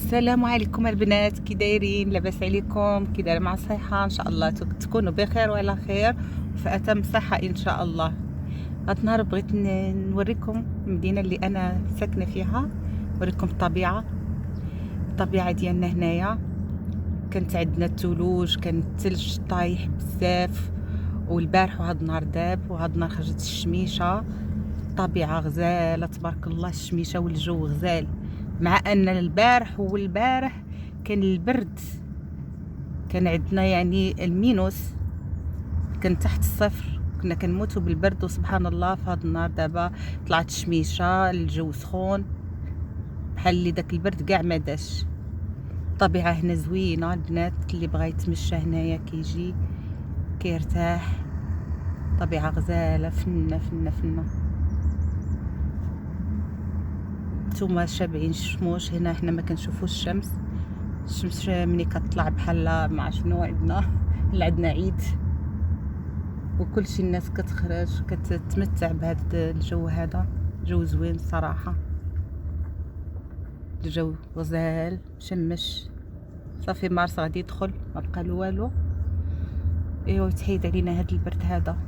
السلام عليكم البنات، كي دايرين؟ لاباس عليكم؟ كي داير مع الصحه؟ ان شاء الله تكونوا بخير وعلى خير وفي اتم صحه ان شاء الله. هاد النهار بغيت نوريكم المدينه اللي انا ساكنه فيها، نوريكم الطبيعه ديالنا هنايا. كانت عندنا الثلوج، كان الثلج طايح بزاف، والبارح وهاد النهار داب، وهاد النهار خرجت الشميشه. الطبيعه غزاله تبارك الله، الشميشه والجو غزال، مع ان البارح كان البرد، كان عندنا يعني المينوس، كان تحت الصفر، كنا كنموتوا بالبرد. وسبحان الله في هذا النهار دابا طلعت الشميشه، الجو سخون بحال اللي داك البرد كاع ما داش. الطبيعه هنا زوينه، البنات اللي بغا يتمشى هنايا كيجي كيرتاح. طبيعه غزاله، فنه فنه فنه. نتوما شابعين الشموش، هنا حنا ما كنشوفوش الشمس ملي كتطلع بحال مع شنو عندنا عيد، وكل شي الناس كتخرج كتتمتع بهذا الجو. هذا جو زوين صراحه، الجو غزال مشمش. صافي مارس غادي يدخل، ما بقى له والو. ايوا تحيد علينا هذا البرد هذا.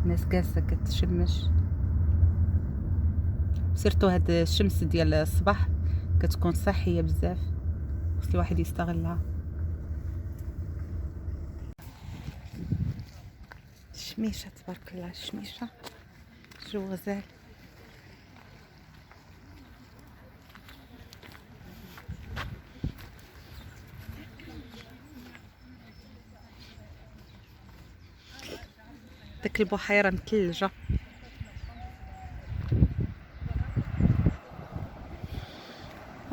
الناس جالسه كتشمش، سيرتو هاد الشمس ديال الصباح كتكون صحيه بزاف، خص الواحد يستغلها. الشميشه تبارك الله، الشميشه جو غزال. داك البحيره مثلجه.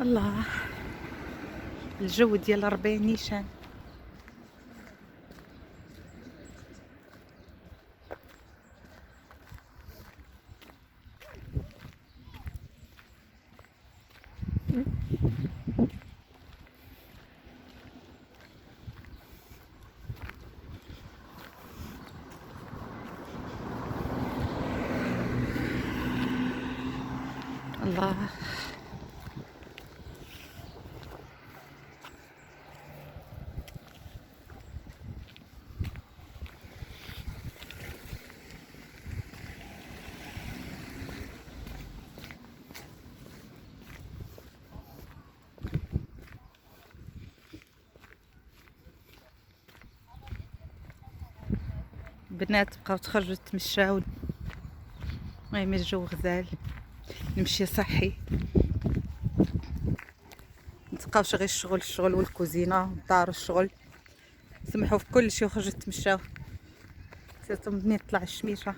الله، الجو ديال ربيع نيشان. الله، بنات بقاو تخرجوا تمشاو. المهم الجو غزال، نمشي صحي، متبقاوش غير الشغل والكوزينه والدار والشغل. سمحوا في كل شيء وخرجوا تمشاو، سيرتو منين طلع الشميشه.